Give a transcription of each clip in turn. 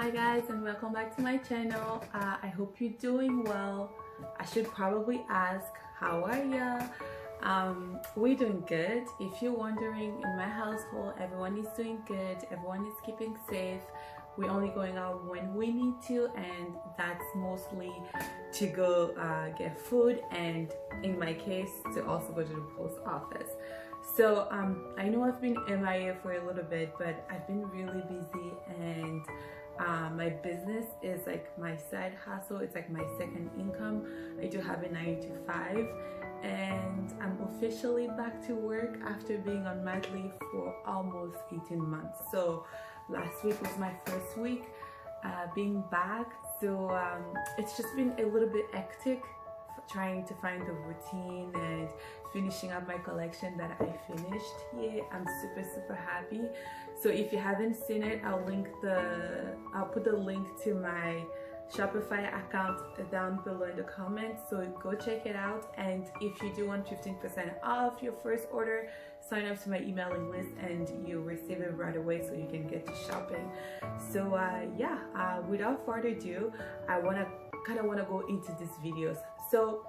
Hi guys, and welcome back to my channel. I hope you're doing well. I should probably ask, how are ya? We're doing good. If you're wondering, in my household everyone is doing good, everyone is keeping safe. We're only going out when we need to, and that's mostly to go get food, and in my case to also go to the post office. So I know I've been MIA for a little bit, but I've been really busy, and my business is like my side hustle. It's like my second income. I do have a 9 to 5, and I'm officially back to work after being on mat leave for almost 18 months. So last week was my first week being back. So it's just been a little bit hectic, trying to find the routine and finishing up my collection that I finished here. I'm super happy. So if you haven't seen it, I'll put the link to my Shopify account down below in the comments, so go check it out. And if you do want 15% off your first order, sign up to my emailing list and you'll receive it right away so you can get to shopping. So without further ado, I kind of want to go into these videos. So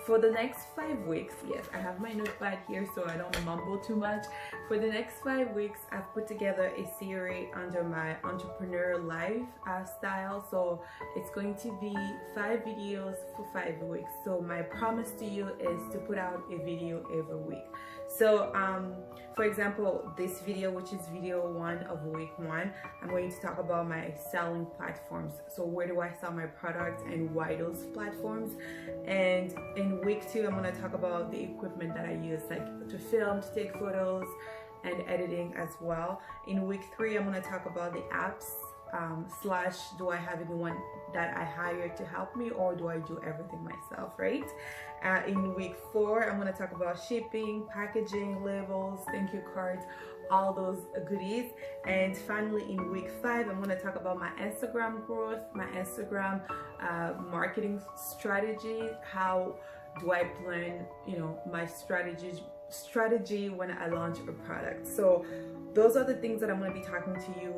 for the next 5 weeks, yes, I have my notepad here so I don't mumble too much. For the next 5 weeks, I've put together a series under my entrepreneur lifestyle. So it's going to be 5 videos for 5 weeks. So my promise to you is to put out a video every week. So for example, this video, which is video 1 of week 1, I'm going to talk about my selling platforms. So where do I sell my products and why those platforms? And in week 2, I'm going to talk about the equipment that I use, like to film, to take photos, and editing as well. In week 3, I'm going to talk about the apps / do I have anyone that I hire to help me, or do I do everything myself, right? In week 4, I'm going to talk about shipping, packaging, labels, thank you cards, all those goodies. And finally, in week 5, I'm going to talk about my Instagram growth, my Instagram marketing strategy. How do I plan, my strategy when I launch a product? So those are the things that I'm going to be talking to you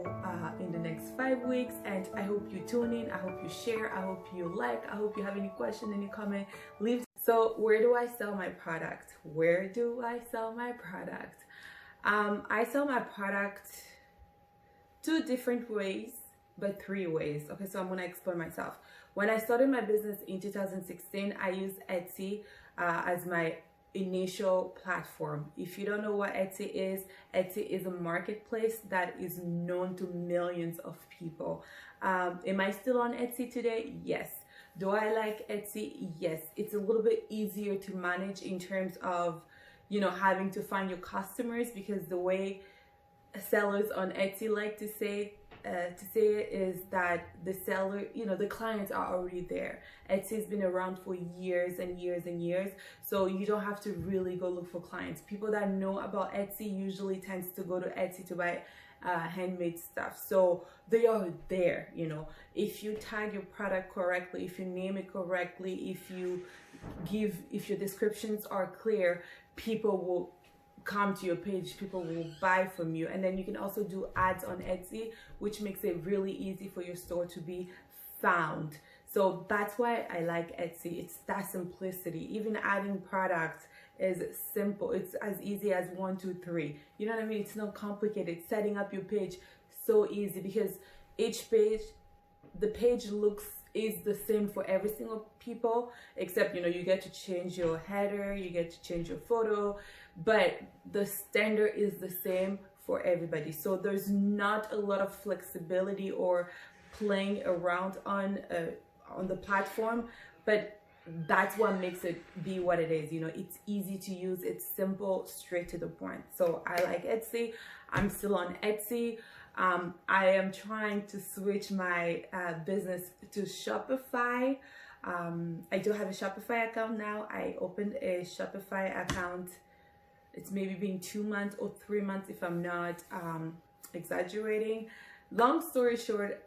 in the next 5 weeks, and I hope you tune in, I hope you share, I hope you like, I hope you have any question, any comment, leave. So where do I sell my product? Where do I sell my product? I sell my product 2 different ways, but 3 ways. Okay, so I'm going to explain myself. When I started my business in 2016, I used Etsy as my initial platform. If you don't know what Etsy is a marketplace that is known to millions of people. Am I still on Etsy today? Yes. Do I like Etsy? Yes. It's a little bit easier to manage in terms of having to find your customers, because the way sellers on Etsy like to say it is that the seller, the clients are already there. Etsy's been around for years and years and years, so you don't have to really go look for clients. People that know about Etsy usually tends to go to Etsy to buy handmade stuff, so they are there. If you tag your product correctly, if you name it correctly, if your descriptions are clear, people will come to your page, people will buy from you. And then you can also do ads on Etsy, which makes it really easy for your store to be found. So that's why I like Etsy. It's that simplicity. Even adding products is simple. It's as easy as 1, 2, 3. You know what I mean? It's not complicated. Setting up your page so easy, because each page, the page is the same for every single people, except you get to change your header, you get to change your photo, but the standard is the same for everybody. So there's not a lot of flexibility or playing around on the platform, but that's what makes it be what it is. It's easy to use, it's simple, straight to the point. So I like Etsy. I'm still on Etsy. I am trying to switch my business to Shopify. I do have a Shopify account now. I opened a Shopify account. It's maybe been 2 months or 3 months if I'm not exaggerating. Long story short,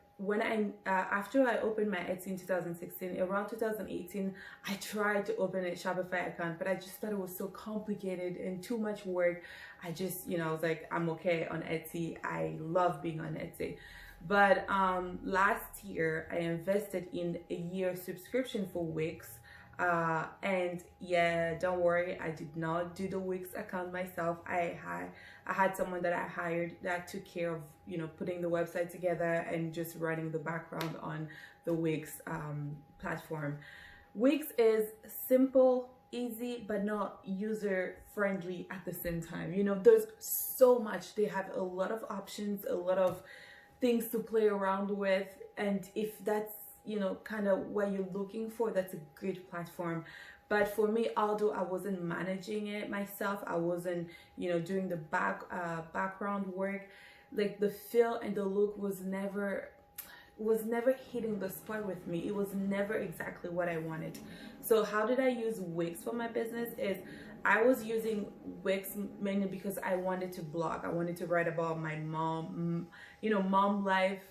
after I opened my Etsy in 2016, around 2018, I tried to open a Shopify account, but I just thought it was so complicated and too much work. I was like, I'm okay on Etsy. I love being on Etsy. But last year I invested in a year subscription for Wix. And yeah, don't worry, I did not do the Wix account myself. I had someone that I hired that took care of, you know, putting the website together and just running the background on the Wix platform. Wix is simple, easy, but not user friendly at the same time. You know, there's so much. They have a lot of options, a lot of things to play around with, and if that's, you know, kind of what you're looking for, that's a good platform. But for me, although I wasn't managing it myself, I wasn't, you know, doing the background work, like the feel and the look was never hitting the spot with me. It was never exactly what I wanted. So how did I use Wix for my business? Is I was using Wix mainly because I wanted to blog. I wanted to write about my mom, you know, mom life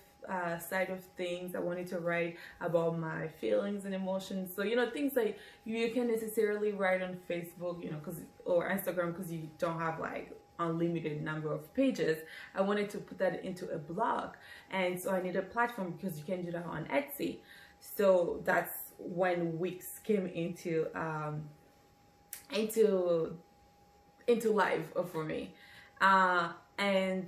side of things. I wanted to write about my feelings and emotions. So, you know, things like you can necessarily write on Facebook, you know, or Instagram, because you don't have like unlimited number of pages. I wanted to put that into a blog, and so I needed a platform because you can do that on Etsy. So that's when Wix came into life for me. And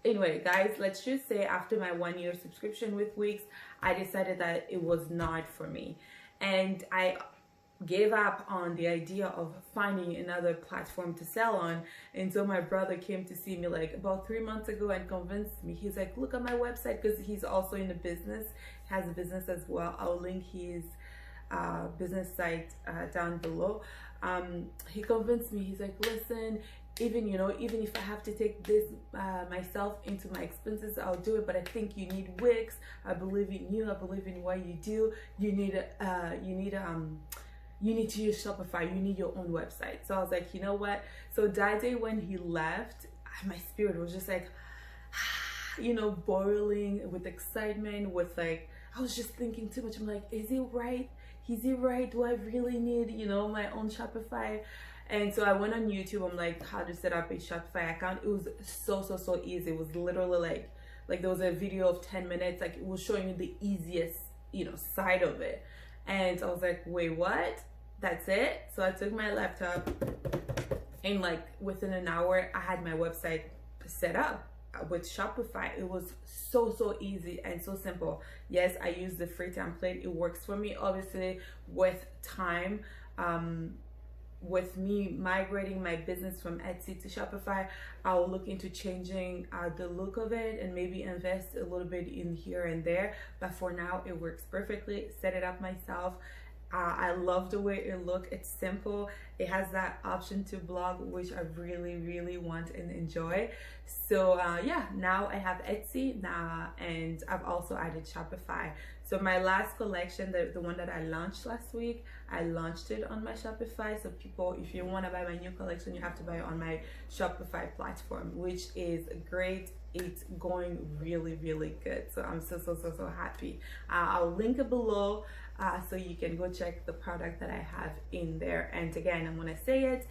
anyway, guys, let's just say after my 1 year subscription with Wix, I decided that it was not for me, and I gave up on the idea of finding another platform to sell on. And so my brother came to see me like about 3 months ago and convinced me. He's like, look at my website, because he's also in the business, has a business as well. I'll link his business site down below. He convinced me. He's like, listen, even, you know, even if I have to take this myself into my expenses, I'll do it. But I think you need Wix. I believe in you. I believe in what you do. You need to use Shopify. You need your own website. So I was like, you know what? So that day when he left, my spirit was just like, you know, boiling with excitement, with like, I was just thinking too much. I'm like, is he right? Is he right? Do I really need, you know, my own Shopify? And so I went on YouTube. I'm like, how to set up a Shopify account. It was so easy. It was literally like there was a video of 10 minutes. Like, it was showing you the easiest, you know, side of it. And I was like, wait, what? That's it? So I took my laptop, and like within an hour, I had my website set up with Shopify. It was so easy and so simple. Yes, I use the free template. It works for me. Obviously, with time, with me migrating my business from Etsy to Shopify, I'll look into changing the look of it and maybe invest a little bit in here and there. But for now, it works perfectly. Set it up myself. I love the way it looks. It's simple. It has that option to blog, which I really want and enjoy. So yeah, now I have Etsy now, and I've also added Shopify. So my last collection, the one that I launched last week, I launched it on my Shopify. So people, if you want to buy my new collection, you have to buy it on my Shopify platform, which is great. It's going really good. So I'm so happy. I'll link it below so you can go check the product that I have in there. And again, I'm gonna say it,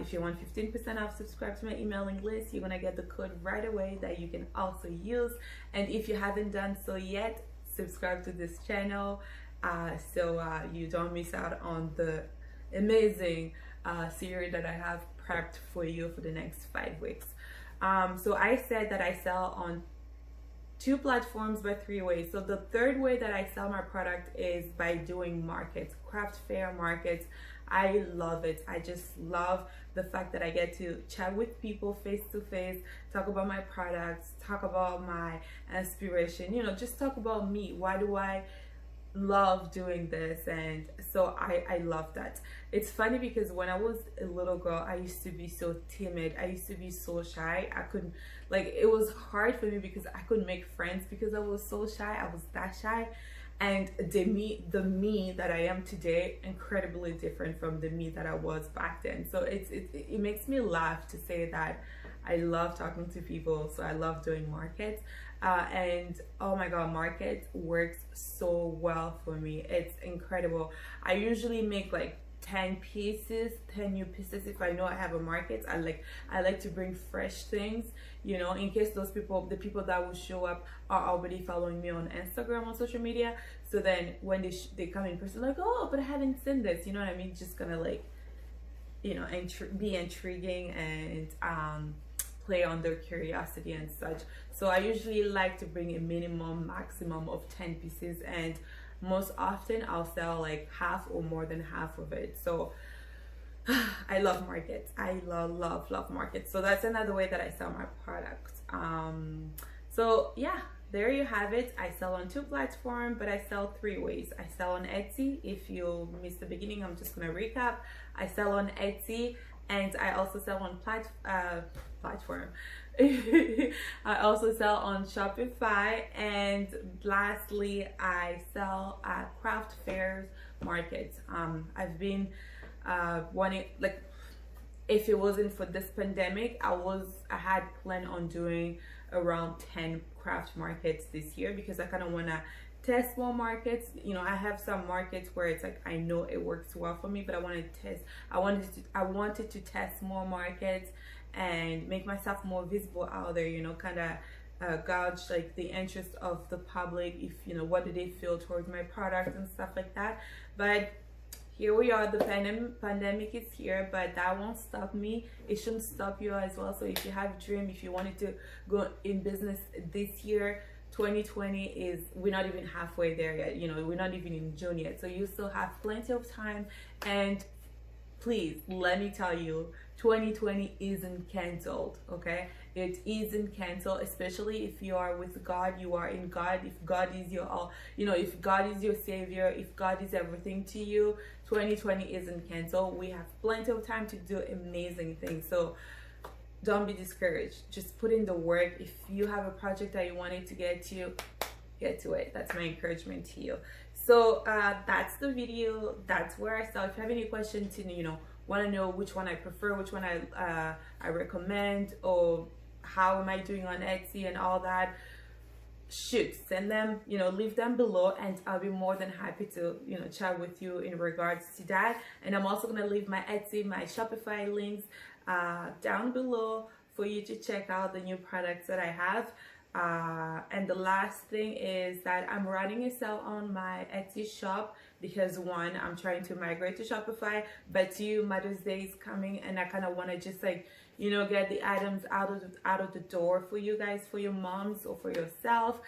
if you want 15% off, subscribe to my emailing list. You're gonna get the code right away that you can also use. And if you haven't done so yet, subscribe to this channel so you don't miss out on the amazing series that I have prepped for you for the next 5 weeks. So I said that I sell on 2 platforms by 3 ways. So the third way that I sell my product is by doing markets, craft fair markets. I love it. I just love the fact that I get to chat with people face to face, talk about my products, talk about my inspiration, you know, just talk about me. Why do I love doing this? And so I love that. It's funny because when I was a little girl, I used to be so timid. I used to be so shy. I couldn't, like, it was hard for me because I couldn't make friends because I was so shy. I was that shy. And the me that I am today, incredibly different from the me that I was back then. So it makes me laugh to say that I love talking to people. So I love doing markets. And oh my god, market works so well for me. It's incredible. I usually make like 10 pieces, 10 new pieces. If I know I have a market, I like to bring fresh things, you know, in case those people, the people that will show up, are already following me on Instagram, on social media. So then when they come in person, like, oh, but I haven't seen this, you know what I mean? Just gonna, like, you know, be intriguing and play on their curiosity and such. So I usually like to bring a maximum of 10 pieces, and most often I'll sell like half or more than half of it. So I love markets. I love markets. So that's another way that I sell my products. So yeah, there you have it. I sell on 2 platforms, but I sell 3 ways. I sell on Etsy. If you missed the beginning, I'm just gonna recap. I sell on Etsy, and I also sell on platform. I also sell on Shopify, and lastly, I sell at craft fairs, markets. I've been wanting, like, if it wasn't for this pandemic, I had planned on doing around 10 craft markets this year, because I kind of want to test more markets. You know, I have some markets where it's like I know it works well for me, but I wanted to test. I wanted to test more markets and make myself more visible out there, you know, kind of gauge like the interest of the public, if, you know, what do they feel towards my product and stuff like that. But here we are, the pandemic is here, but that won't stop me. It shouldn't stop you as well. So if you have a dream, if you wanted to go in business this year, 2020 is, we're not even halfway there yet, you know, we're not even in June yet, so you still have plenty of time. And please, let me tell you, 2020 isn't canceled, okay? It isn't canceled, especially if you are with God, you are in God. If God is your all, you know, if God is your savior, if God is everything to you, 2020 isn't canceled. We have plenty of time to do amazing things. So don't be discouraged. Just put in the work. If you have a project that you wanted to get to it. That's my encouragement to you. So that's the video. That's where I sell. If you have any questions, you know, want to know which one I prefer, which one I recommend, or how am I doing on Etsy and all that, shoot, send them, you know, leave them below, and I'll be more than happy to, you know, chat with you in regards to that. And I'm also going to leave my Etsy, my Shopify links down below for you to check out the new products that I have. And the last thing is that I'm running a sale on my Etsy shop, because 1, I'm trying to migrate to Shopify, but 2, Mother's Day is coming, and I kind of want to just, like, you know, get the items out of the door for you guys, for your moms or for yourself.